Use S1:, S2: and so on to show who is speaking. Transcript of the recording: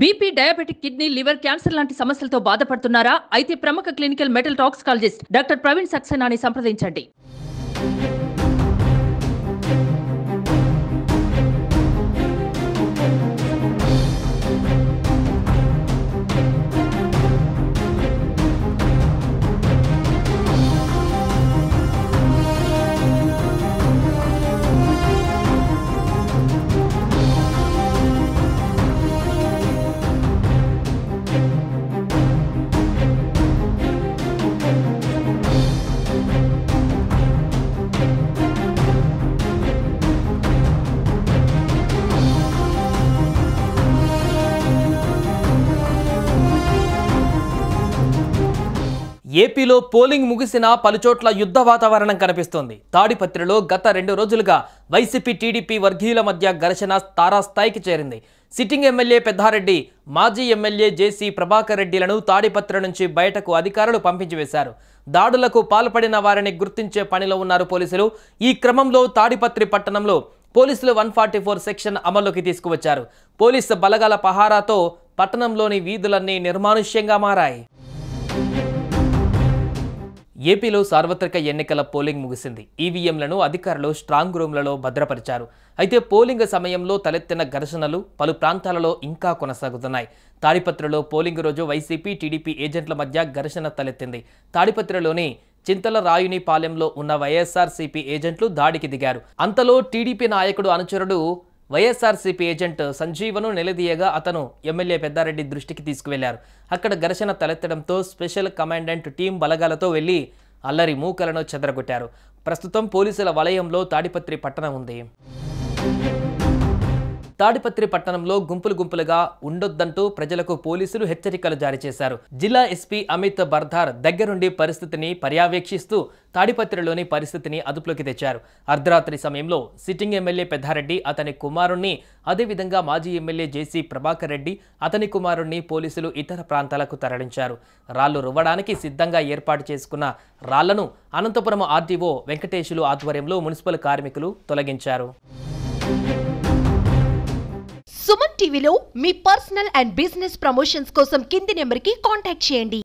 S1: BP, diabetic, kidney, liver, cancer లాంటి సమస్యలతో బాధపడుతున్నారా? అయితే ప్రముఖ clinical metal toxicologist doctor Praveen సక్సేనాని సంప్రదించండి.
S2: ఏపీలో పోలింగ్ ముగిసిన పలుచోట్ల యుద్ధ వాతావరణం కనిపిస్తోంది. తాడిపత్రిలో గత 2 రోజులుగా వైసీపీ టీడీపీ వర్గీయుల మధ్య ఘర్షణ తారాస్థాయికి చేరింది. సిట్టింగ్ ఎమ్మెల్యే పెద్దారెడ్డి, మాజీ ఎమ్మెల్యే జేసీ ప్రభాకర్ రెడ్డిలను తాడిపత్రి నుంచి బయటకు అధికారులు పంపించివేశారు. దాడులకు పాల్పడిన వారిని గుర్తించే పనిలో ఉన్నారు పోలీసులు. ఈ క్రమంలో తాడిపత్రి పట్టణంలో పోలీసులు 144 సెక్షన్ అమల్లోకి తీసుకువచ్చారు. పోలీసు బలగాల పహారాతో పట్టణంలోని వీధులన్నీ నిర్మానుష్యంగా మారాయి. ఏపీలో సార్వత్రిక ఎన్నికల పోలింగ్ ముగిసింది. ఈవీఎంలను అధికారులు స్ట్రాంగ్ రూమ్లలో భద్రపరిచారు. అయితే పోలింగ్ సమయంలో తలెత్తిన ఘర్షణలు పలు ప్రాంతాలలో ఇంకా కొనసాగుతున్నాయి. తాడిపత్రిలో పోలింగ్ రోజు వైసీపీ టీడీపీ ఏజెంట్ల మధ్య ఘర్షణ తలెత్తింది. తాడిపత్రిలోని చింతల రాయునిపాలెంలో ఉన్న వైఎస్ఆర్సీపీ ఏజెంట్లు దాడికి దిగారు. అంతలో టీడీపీ నాయకుడు అనుచరుడు వైఎస్ఆర్సీపీ ఏజెంట్ సంజీవను నిలదీయగా అతను ఎమ్మెల్యే పెద్దారెడ్డి దృష్టికి తీసుకువెళ్లారు. అక్కడ ఘర్షణ తలెత్తడంతో స్పెషల్ కమాండెంట్ టీం బలగాలతో వెళ్లి అల్లరి మూకలను చెదరగొట్టారు. ప్రస్తుతం పోలీసుల వలయంలో తాడిపత్రి పట్టణం ఉంది. తాడిపత్రి పట్టణంలో గుంపులుగా ఉండొద్దంటూ ప్రజలకు పోలీసులు హెచ్చరికలు జారీ చేశారు. జిల్లా ఎస్పీ అమిత్ బర్ధార్ దగ్గరుండి పరిస్థితిని పర్యవేక్షిస్తూ తాడిపత్రిలోని పరిస్థితిని అదుపులోకి తెచ్చారు. అర్ధరాత్రి సమయంలో సిట్టింగ్ ఎమ్మెల్యే పెద్దారెడ్డి, అతని కుమారుణ్ణి, అదేవిధంగా మాజీ ఎమ్మెల్యే జేసీ ప్రభాకర్ రెడ్డి, అతని కుమారుణ్ణి పోలీసులు ఇతర ప్రాంతాలకు తరలించారు. రాళ్లు రువ్వడానికి సిద్ధంగా ఏర్పాటు చేసుకున్న రాళ్లను అనంతపురం ఆర్డీఓ వెంకటేశులు ఆధ్వర్యంలో మున్సిపల్ కార్మికులు తొలగించారు.
S3: సుమన్ టీవీలో మీ పర్సనల్ అండ్ బిజినెస్ ప్రమోషన్స్ కోసం కింది నెంబర్కి కాంటాక్ట్ చేయండి.